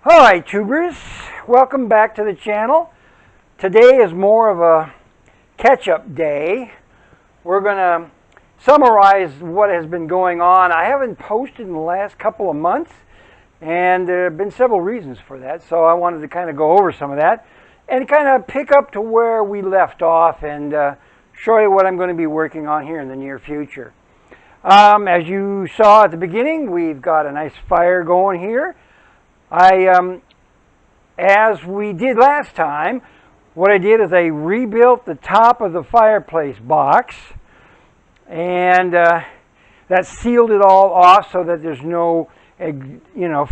Hi tubers, welcome back to the channel. Today is more of a catch-up day. We're going to summarize what has been going on. I haven't posted in the last couple of months, and there have been several reasons for that, so I wanted to kind of go over some of that and kind of pick up to where we left off and show you what I'm going to be working on here in the near future. As you saw at the beginning, we've got a nice fire going here. As we did last time, what I did is I rebuilt the top of the fireplace box, and that sealed it all off so that there's no,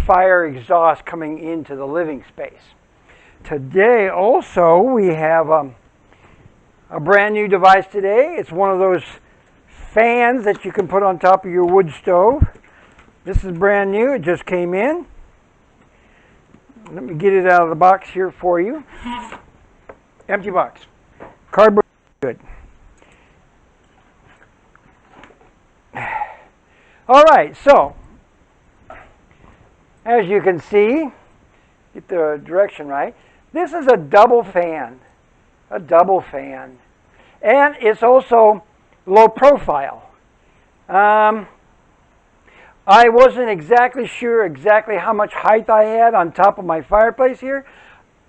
fire exhaust coming into the living space. Today also we have a brand new device today. It's one of those fans that you can put on top of your wood stove. This is brand new, it just came in. Let me get it out of the box here for you. Empty box. Cardboard, good. All right, so as you can see, get the direction right. This is a double fan, and it's also low profile. I wasn't exactly sure how much height I had on top of my fireplace here.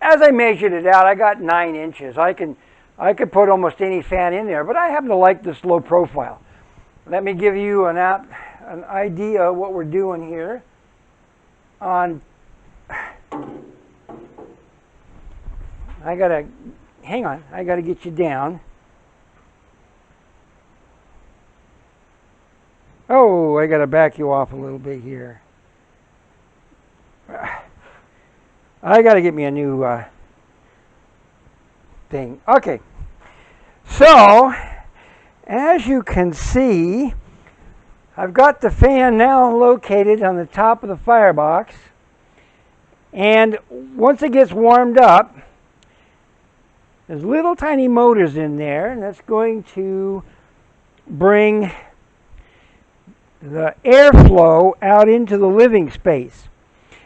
As I measured it out, I got 9 inches. I could put almost any fan in there, but I happen to like this low profile. Let me give you an idea of what we're doing here. Hang on, I gotta get you down. Oh, I got to back you off a little bit here. I got to get me a new thing. Okay. So, as you can see, I've got the fan now located on the top of the firebox. And once it gets warmed up, there's little tiny motors in there, and that's going to bring the airflow out into the living space.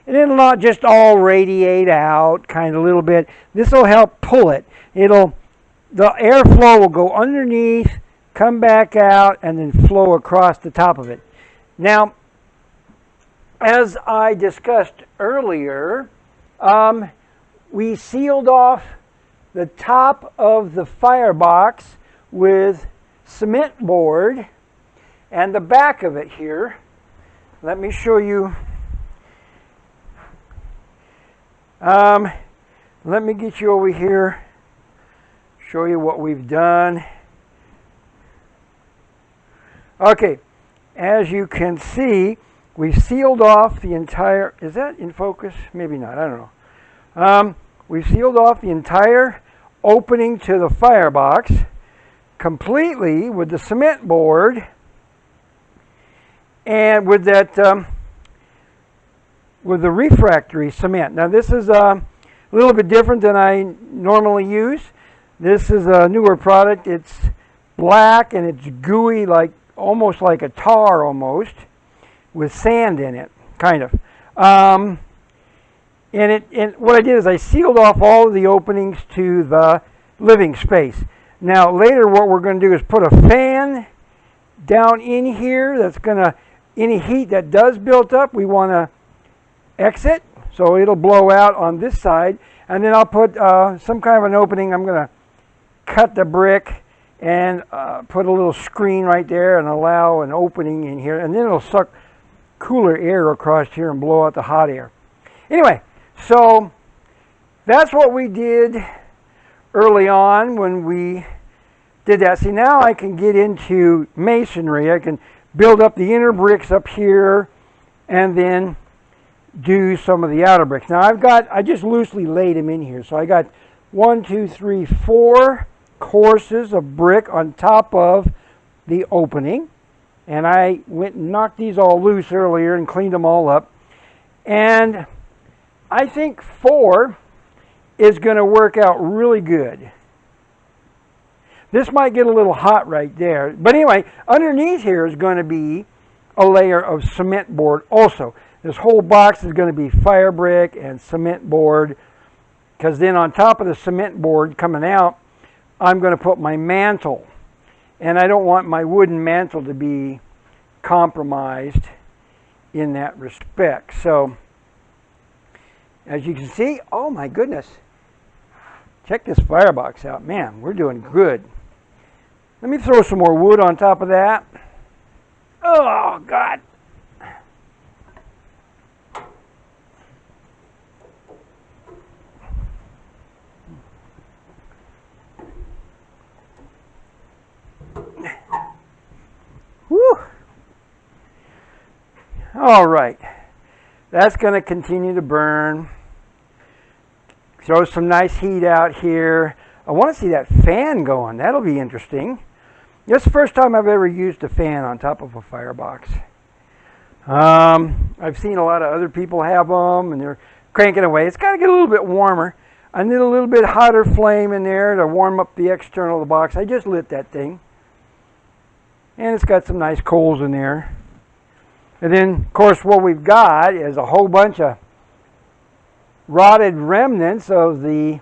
And it'll not just all radiate out kind of a little bit. This will help pull it. The airflow will go underneath, come back out, and then flow across the top of it. Now, as I discussed earlier, we sealed off the top of the firebox with cement board. And the back of it here, let me show you. Let me get you over here, show you what we've done. Okay, as you can see, we've sealed off the entire, is that in focus? Maybe not, I don't know. We've sealed off the entire opening to the firebox completely with the cement board. And with that, with the refractory cement. Now this is a little bit different than I normally use. This is a newer product. It's black and it's gooey, almost like a tar almost, with sand in it, kind of. And what I did is I sealed off all of the openings to the living space. Now later what we're going to do is put a fan down in here that's going to, any heat that does build up, we want to exit, so it'll blow out on this side, and then I'll put some kind of an opening. I'm going to cut the brick and put a little screen right there and allow an opening in here, and then it'll suck cooler air across here and blow out the hot air. Anyway, so that's what we did early on when we did that. See, now I can get into masonry. I can build up the inner bricks up here and then do some of the outer bricks. Now I just loosely laid them in here. So I got 4 courses of brick on top of the opening. And I went and knocked these all loose earlier and cleaned them all up. And I think 4 is going to work out really good. This might get a little hot right there. But anyway, underneath here is going to be a layer of cement board also. This whole box is going to be fire brick and cement board, because then on top of the cement board coming out, I'm going to put my mantle. And I don't want my wooden mantle to be compromised in that respect. So, as you can see, oh my goodness, check this firebox out. Man, we're doing good. Let me throw some more wood on top of that. Oh, God. Whew. All right. That's going to continue to burn. Throw some nice heat out here. I want to see that fan going. That'll be interesting. This is the first time I've ever used a fan on top of a firebox. I've seen a lot of other people have them, and they're cranking away. It's got to get a little bit warmer. I need a little bit hotter flame in there to warm up the external of the box. I just lit that thing. And it's got some nice coals in there. And then, of course, what we've got is a whole bunch of rotted remnants of the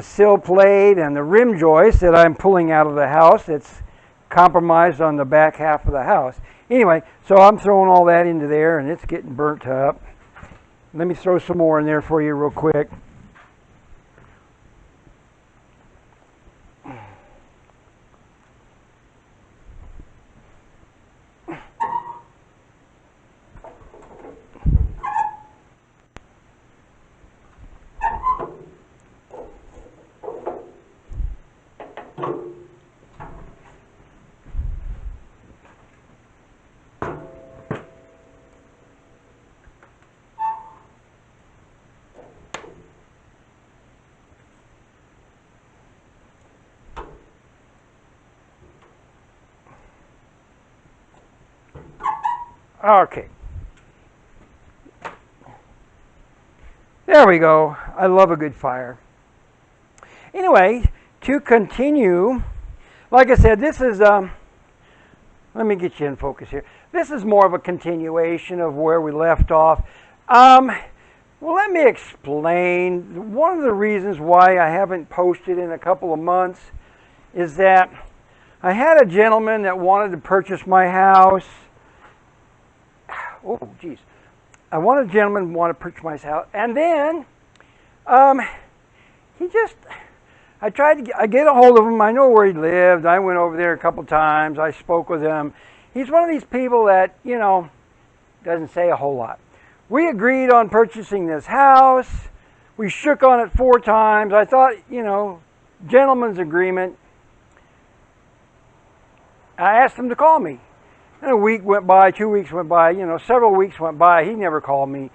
sill plate and the rim joist that I'm pulling out of the house. It's compromised on the back half of the house. Anyway, so I'm throwing all that into there, and it's getting burnt up. Let me throw some more in there for you real quick. Okay. There we go. I love a good fire. Anyway, to continue, like I said, this is, let me get you in focus here. This is more of a continuation of where we left off. Well, let me explain. One of the reasons why I haven't posted in a couple of months is that I had a gentleman that wanted to purchase my house. Oh, geez. I wanted a gentleman to want to purchase my house. And then, he just, I tried to get a hold of him. I know where he lived. I went over there a couple times. I spoke with him. He's one of these people that, you know, doesn't say a whole lot. We agreed on purchasing this house. We shook on it 4 times. I thought, you know, gentleman's agreement. I asked him to call me. And a week went by, 2 weeks went by, you know, several weeks went by. He never called me.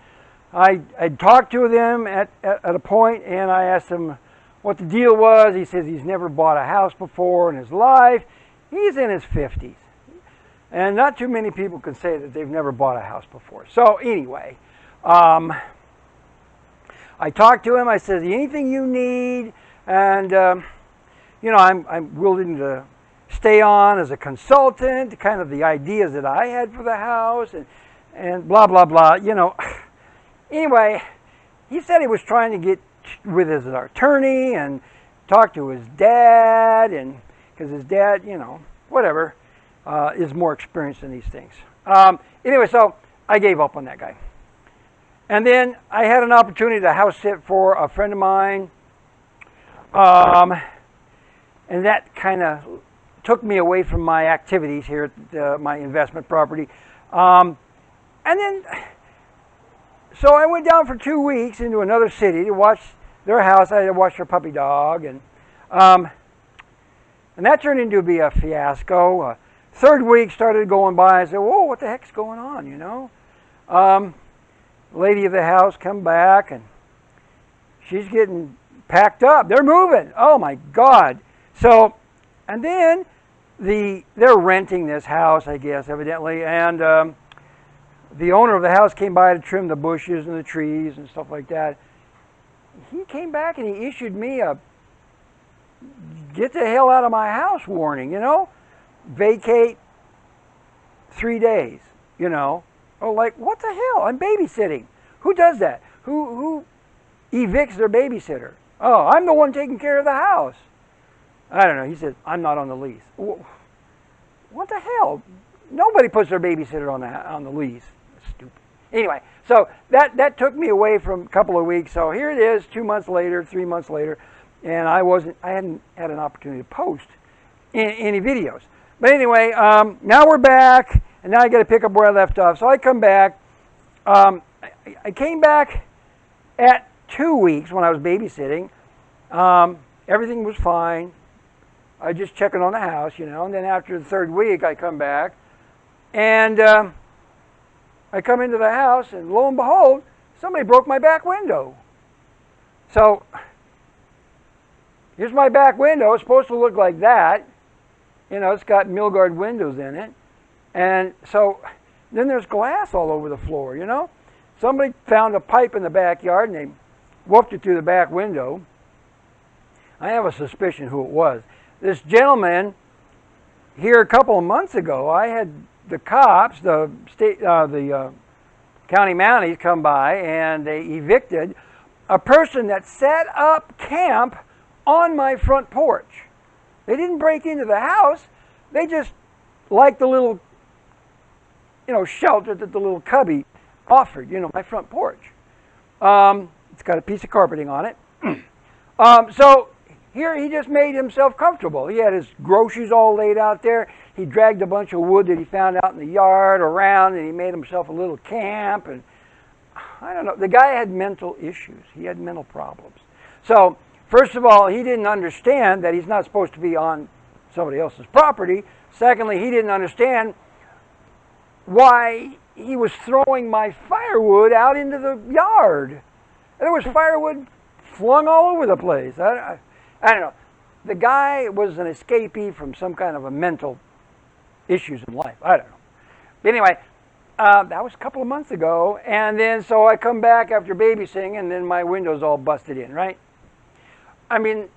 I talked to them at a point, and I asked him what the deal was. He says he's never bought a house before in his life. He's in his 50s. And not too many people can say that they've never bought a house before. So anyway, I talked to him. I said, anything you need, and, you know, I'm willing to stay on as a consultant, kind of the ideas that I had for the house, and blah, blah, blah, you know. Anyway, he said he was trying to get with his attorney and talk to his dad, and because his dad, you know, whatever, is more experienced in these things. Anyway, so I gave up on that guy. And then I had an opportunity to house sit for a friend of mine, and that kind of took me away from my activities here at my investment property. And then, so I went down for 2 weeks into another city to watch their house. I had to watch their puppy dog, and that turned into be a fiasco. Third week started going by. I said, whoa, what the heck's going on, you know? Lady of the house come back, and she's getting packed up. They're moving. Oh, my God. So, and then they're renting this house, I guess, evidently, and the owner of the house came by to trim the bushes and the trees and stuff like that. He came back and he issued me a get the hell out of my house warning, you know? Vacate 3 days. you know. Oh, like, what the hell? I'm babysitting. Who does that? Who evicts their babysitter? Oh, I'm the one taking care of the house. I don't know. He said, I'm not on the lease. What the hell? Nobody puts their babysitter on the lease. That's stupid. Anyway, so that took me away from a couple of weeks. So here it is, 2 months later, 3 months later, and I hadn't had an opportunity to post any videos. But anyway, now we're back, and now I got to pick up where I left off. So I come back. I came back at 2 weeks when I was babysitting. Everything was fine. I just checking on the house, you know. And then after the third week, I come back, and I come into the house, and lo and behold, somebody broke my back window. So here's my back window. It's supposed to look like that. You know, it's got Milgard windows in it. And so then there's glass all over the floor, you know. Somebody found a pipe in the backyard, and they woofed it through the back window. I have a suspicion who it was. This gentleman here a couple of months ago, I had the cops, the county mounties come by, and they evicted a person that set up camp on my front porch. They didn't break into the house. They just liked the little, you know, shelter that the little cubby offered, you know, my front porch. It's got a piece of carpeting on it. So here he just made himself comfortable. He had his groceries all laid out there. He dragged a bunch of wood that he found out in the yard around, and he made himself a little camp. And I don't know. The guy had mental issues. He had mental problems. So first of all, he didn't understand that he's not supposed to be on somebody else's property. Secondly, he didn't understand why he was throwing my firewood out into the yard. There was firewood flung all over the place. I don't know. The guy was an escapee from some kind of a mental issues in life. I don't know. But anyway, that was a couple of months ago. And then so I come back after babysitting, and then my window's all busted in, right? I mean,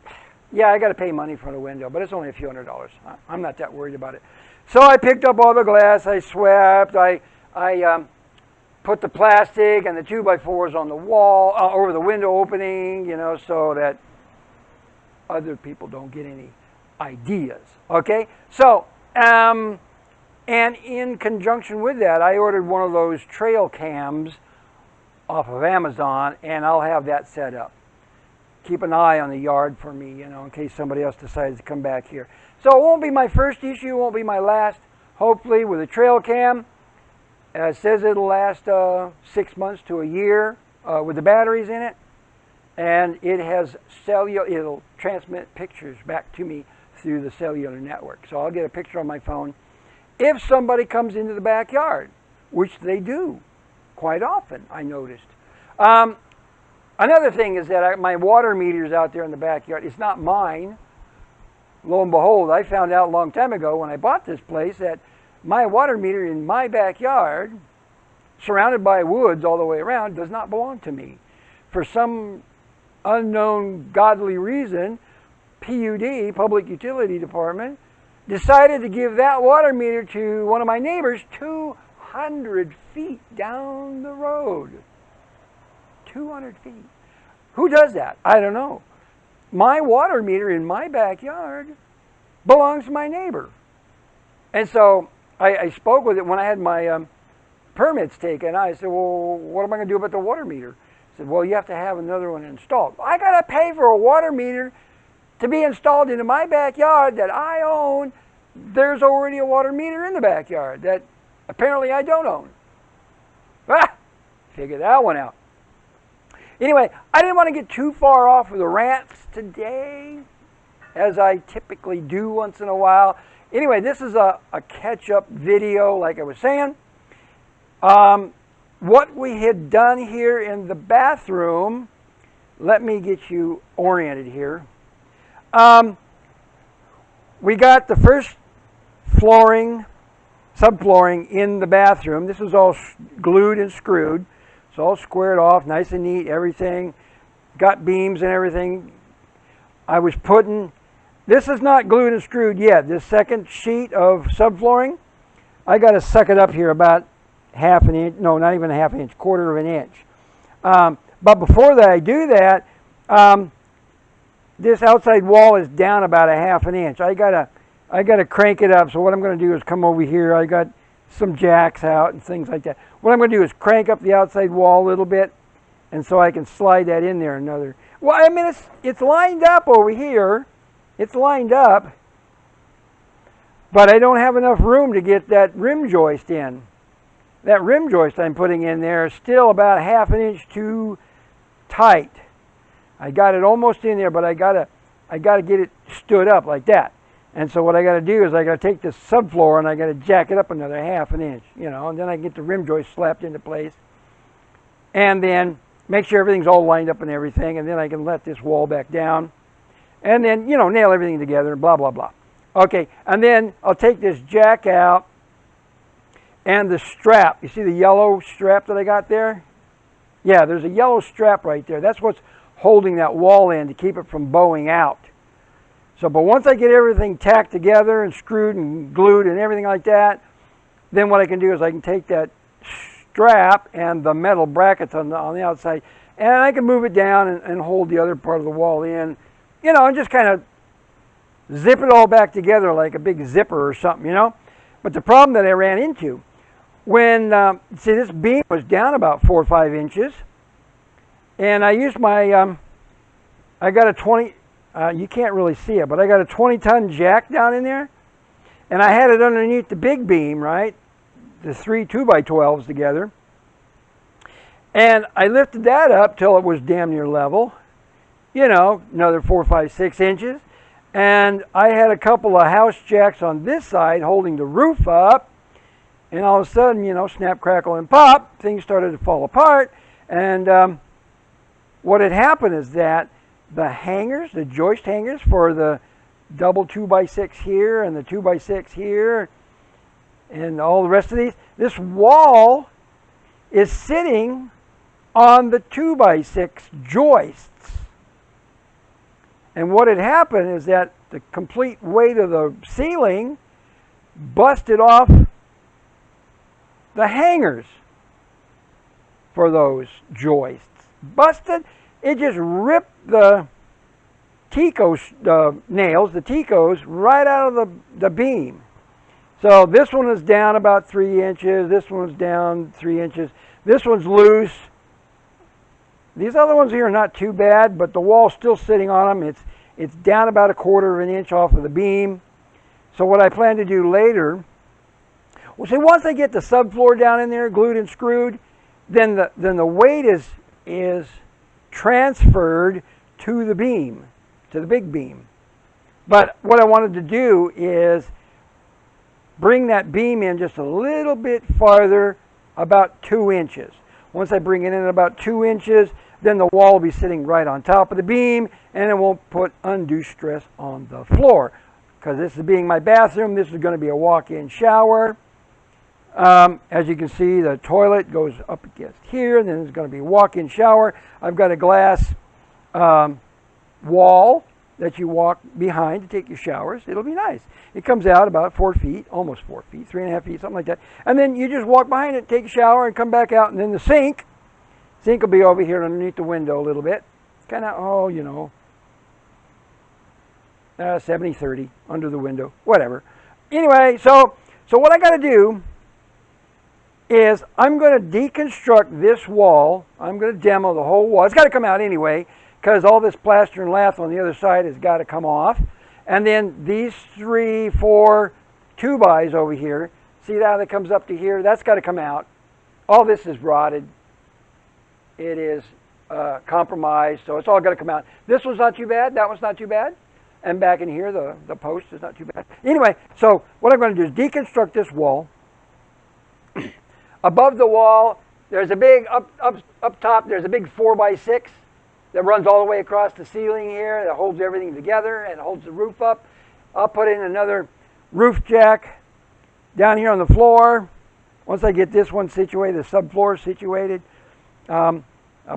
yeah, I got to pay money for the window, but it's only a few $100s. I'm not that worried about it. So I picked up all the glass. I swept. I put the plastic and the 2x4s on the wall, over the window opening, you know, so that other people don't get any ideas. Okay? So, and in conjunction with that, I ordered one of those trail cams off of Amazon, and I'll have that set up. Keep an eye on the yard for me, you know, in case somebody else decides to come back here. So it won't be my first issue, it won't be my last, hopefully, with a trail cam. It says it'll last 6 months to a year with the batteries in it. And it has it'll transmit pictures back to me through the cellular network. So I'll get a picture on my phone if somebody comes into the backyard, which they do quite often, I noticed. Another thing is that my water meter's out there in the backyard. It's not mine. Lo and behold, I found out a long time ago when I bought this place that my water meter in my backyard, surrounded by woods all the way around, does not belong to me. For some unknown godly reason, PUD, Public Utility Department, decided to give that water meter to one of my neighbors 200 feet down the road. 200 feet. Who does that? I don't know. My water meter in my backyard belongs to my neighbor. And so I spoke with it when I had my permits taken. I said, well, what am I going to do about the water meter? I said, well, you have to have another one installed. I got to pay for a water meter to be installed into my backyard that I own. There's already a water meter in the backyard that apparently I don't own. Figure that one out. Anyway, I didn't want to get too far off with the rants today, as I typically do once in a while. Anyway, this is a catch-up video, like I was saying. What we had done here in the bathroom, let me get you oriented here. We got the first flooring, subflooring in the bathroom. This was all glued and screwed. It's all squared off, nice and neat, everything. Got beams and everything. I was putting, this is not glued and screwed yet. This second sheet of subflooring, I got to suck it up here about half an inch, no, not even a half an inch, quarter of an inch. But before that I do that, this outside wall is down about a half an inch. I gotta crank it up. So what I'm going to do is come over here. I got some jacks out and things like that. What I'm going to do is crank up the outside wall a little bit, and so I can slide that in there another. Well, I mean, it's lined up over here. It's lined up, but I don't have enough room to get that rim joist in. That rim joist I'm putting in there is still about a half an inch too tight. I got it almost in there, but I gotta get it stood up like that. And so what I gotta do is I gotta take this subfloor and I gotta jack it up another half an inch, you know, and then I can get the rim joist slapped into place. And then make sure everything's all lined up and everything, and then I can let this wall back down. And then, you know, nail everything together and blah, blah, blah. Okay, and then I'll take this jack out and the strap. You see the yellow strap that I got there? Yeah, there's a yellow strap right there. That's what's holding that wall in to keep it from bowing out. So, but once I get everything tacked together and screwed and glued and everything like that, then what I can do is I can take that strap and the metal brackets on the outside, and I can move it down and hold the other part of the wall in, you know, and just kind of zip it all back together like a big zipper or something, you know. But the problem that I ran into, when, see, this beam was down about 4 or 5 inches, and I used my, I got a 20, you can't really see it, but I got a 20-ton jack down in there, and I had it underneath the big beam, right? The 3 2x12s together. And I lifted that up till it was damn near level, you know, another 4, 5, 6 inches. And I had a couple of house jacks on this side holding the roof up, and all of a sudden, you know, snap, crackle, and pop, things started to fall apart. And what had happened is that the hangers, the joist hangers for the double 2x6 here and the 2x6 here and all the rest of these, this wall is sitting on the 2x6 joists. And what had happened is that the complete weight of the ceiling busted off the hangers for those joists. Busted. It just ripped the Tico nails, the Ticos, right out of the beam. So this one is down about 3 inches. This one's down 3 inches. This one's loose. These other ones here are not too bad, but the wall's still sitting on them. It's down about a quarter of an inch off of the beam. So what I plan to do later, well, see, once I get the subfloor down in there, glued and screwed, then the weight is transferred to the beam, to the big beam. But what I wanted to do is bring that beam in just a little bit farther, about 2 inches. Once I bring it in about 2 inches, then the wall will be sitting right on top of the beam, and it won't put undue stress on the floor. Because this is being my bathroom, this is going to be a walk-in shower. As you can see, the toilet goes up against here, and then there's going to be a walk-in shower. I've got a glass wall that you walk behind to take your showers. It'll be nice. It comes out about 4 feet, almost 4 feet, 3.5 feet, something like that. And then you just walk behind it, take a shower, and come back out. And then the sink will be over here underneath the window a little bit. Kind of, oh, you know, 70-30 under the window, whatever. Anyway, so what I got to do is I'm going to deconstruct this wall. I'm going to demo the whole wall. It's got to come out anyway, because all this plaster and lath on the other side has got to come off. And then these 3, 4 2x over here, see how that comes up to here? That's got to come out. All this is rotted. It is compromised, so it's all got to come out. This one's not too bad. That one's not too bad. And back in here, the post is not too bad. Anyway, so what I'm going to do is deconstruct this wall. Above the wall, there's a big, up top, there's a big 4x6 that runs all the way across the ceiling here, that holds everything together and holds the roof up. I'll put in another roof jack down here on the floor. Once I get this one situated, the subfloor situated, I'll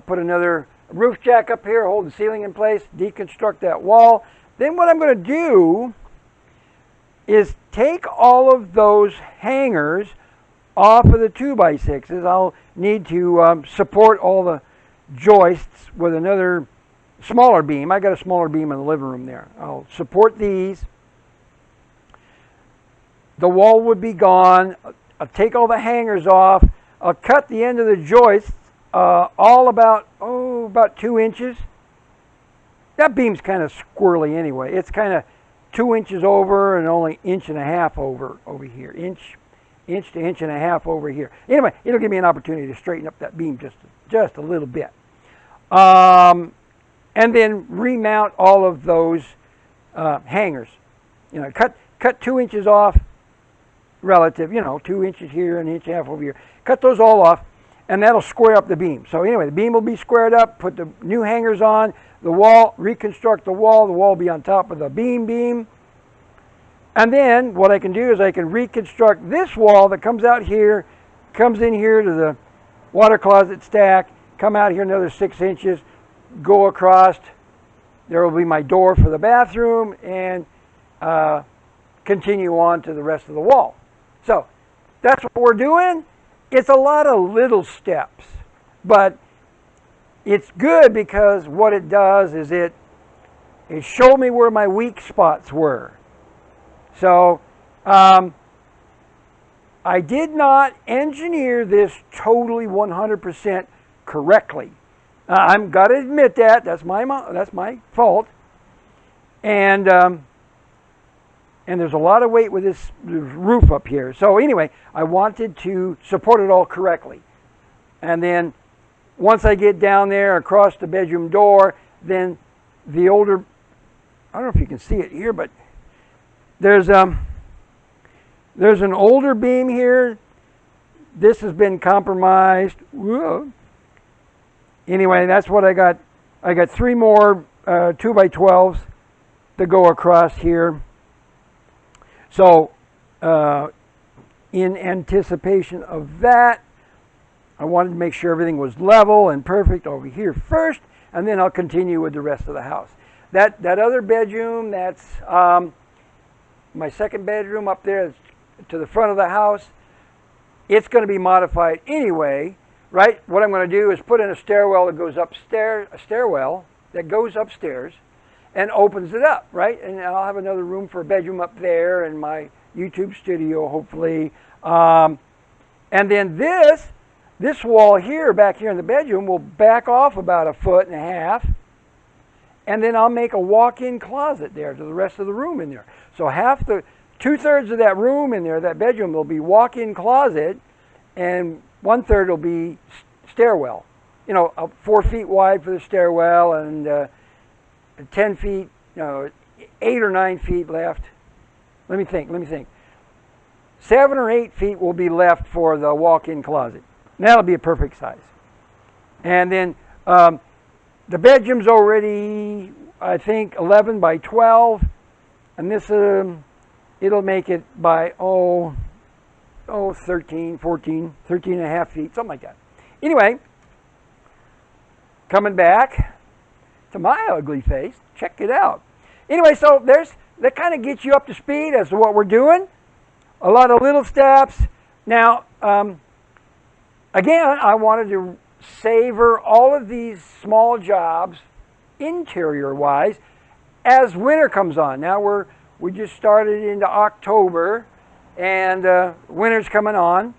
put another roof jack up here, hold the ceiling in place, deconstruct that wall. Then what I'm going to do is take all of those hangers, off of the 2x6s, I'll need to support all the joists with another smaller beam. I got a smaller beam in the living room there. I'll support these. The wall would be gone. I'll take all the hangers off. I'll cut the end of the joists all about 2 inches. That beam's kind of squirrely anyway. It's kind of 2 inches over and only 1.5 inches over here. Inch to 1.5 inches over here. Anyway, it'll give me an opportunity to straighten up that beam just a little bit. And then remount all of those hangers. You know, cut 2 inches off relative, 2 inches here and 1.5 inches over here. Cut those all off, and that'll square up the beam. So anyway, the beam will be squared up, put the new hangers on, the wall, reconstruct the wall will be on top of the beam. And then what I can do is I can reconstruct this wall that comes out here, comes in here to the water closet stack, come out here another 6 inches, go across. There will be my door for the bathroom, and continue on to the rest of the wall. So that's what we're doing. It's a lot of little steps, but it's good because what it does is it showed me where my weak spots were. So I did not engineer this totally 100% correctly. I'm got to admit that. That's my fault. And there's a lot of weight with this roof up here. So anyway, I wanted to support it all correctly. And then once I get down there across the bedroom door, then the older, I don't know if you can see it here, but there's an older beam here. This has been compromised. Whoa. Anyway, that's what I got. I got 3 more 2x12s to go across here. So, in anticipation of that, I wanted to make sure everything was level and perfect over here first, and then I'll continue with the rest of the house. That other bedroom, that's my second bedroom up there to the front of the house. It's going to be modified anyway, right? What I'm going to do is put in a stairwell that goes upstairs, and opens it up, right? And I'll have another room for a bedroom up there and my YouTube studio, hopefully. And then this wall here, back here in the bedroom, will back off about 1.5 feet. And then I'll make a walk-in closet there to the rest of the room in there. So 2/3 of that room in there, that bedroom, will be walk-in closet, and 1/3 will be stairwell. 4 feet wide for the stairwell, and 10 feet, 8 or 9 feet left. Let me think. 7 or 8 feet will be left for the walk-in closet. And that'll be a perfect size. And then the bedroom's already, I think, 11 by 12. And this, it'll make it by, 13, 14, 13 and a half feet, something like that. Anyway, coming back to my ugly face. Check it out. Anyway, so that kind of gets you up to speed as to what we're doing. A lot of little steps. Now, again, I wanted to savor all of these small jobs, interior-wise, as winter comes on. Now we just started into October, and winter's coming on.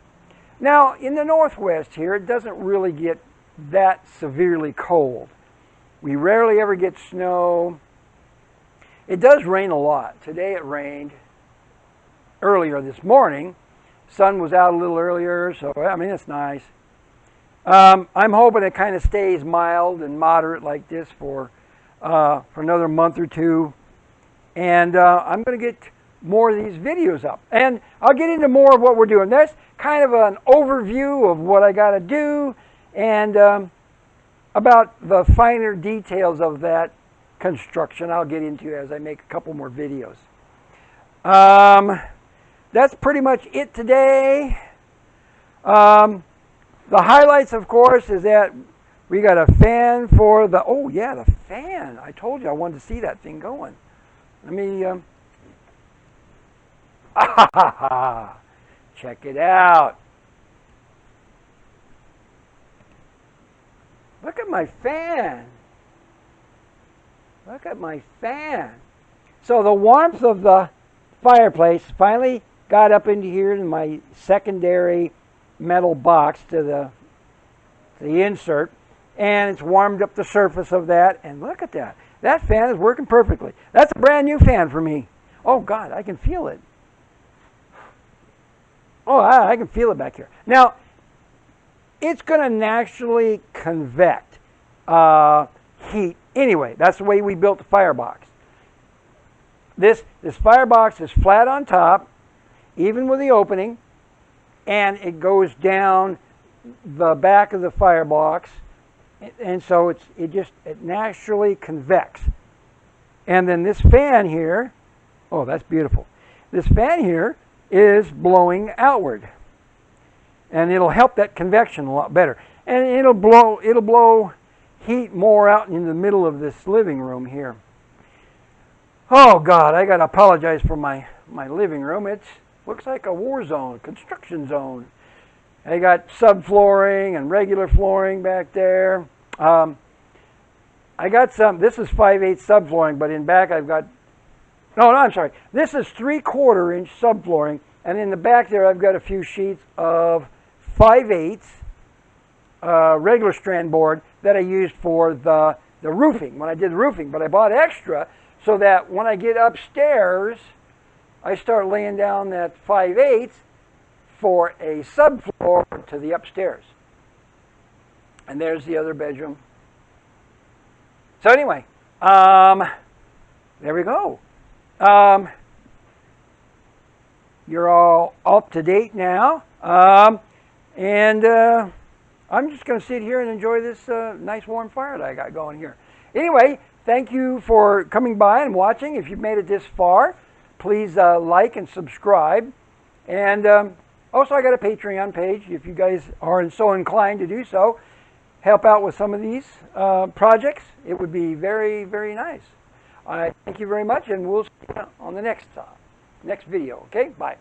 Now, in the Northwest here, it doesn't really get that severely cold. We rarely ever get snow. It does rain a lot. Today it rained earlier this morning. Sun was out a little earlier, so I mean, it's nice. I'm hoping it kind of stays mild and moderate like this for another month or two. And I'm going to get more of these videos up. And I'll get into more of what we're doing. That's kind of an overview of what I got to do, and about the finer details of that construction I'll get into as I make a couple more videos. That's pretty much it today. The highlights, of course, is that we got a fan for the, oh yeah, the fan. I told you I wanted to see that thing going. Let me, check it out. Look at my fan. Look at my fan. So the warmth of the fireplace finally got up into here in my secondary metal box to the insert, and it's warmed up the surface of that, and look at that. That fan is working perfectly. That's a brand new fan for me. Oh God, I can feel it. Oh, I can feel it back here. Now, it's going to naturally convect heat anyway. That's the way we built the firebox. This firebox is flat on top, even with the opening, and it goes down the back of the firebox, and so it naturally convects. And then this fan here, oh, that's beautiful. This fan here is blowing outward, and it'll help that convection a lot better. And it'll blow heat more out in the middle of this living room here. Oh God, I gotta apologize for my living room. It looks like a war zone, construction zone. I got subflooring and regular flooring back there. I got some, this is 5/8 subflooring, but in back I've got, no, I'm sorry. This is 3/4 inch subflooring, and in the back there I've got a few sheets of 5/8 regular strand board that I used for the roofing, when I did the roofing. But I bought extra so that when I get upstairs, I start laying down that 5/8 for a subfloor to the upstairs. And there's the other bedroom. So anyway, there we go. You're all up to date now. And I'm just going to sit here and enjoy this nice warm fire that I got going here. Anyway, thank you for coming by and watching. If you've made it this far, please like and subscribe. And also, I got a Patreon page. If you guys are so inclined to do so, help out with some of these projects, it would be very, very nice. I thank you very much, and we'll see you on the next video. Okay, bye.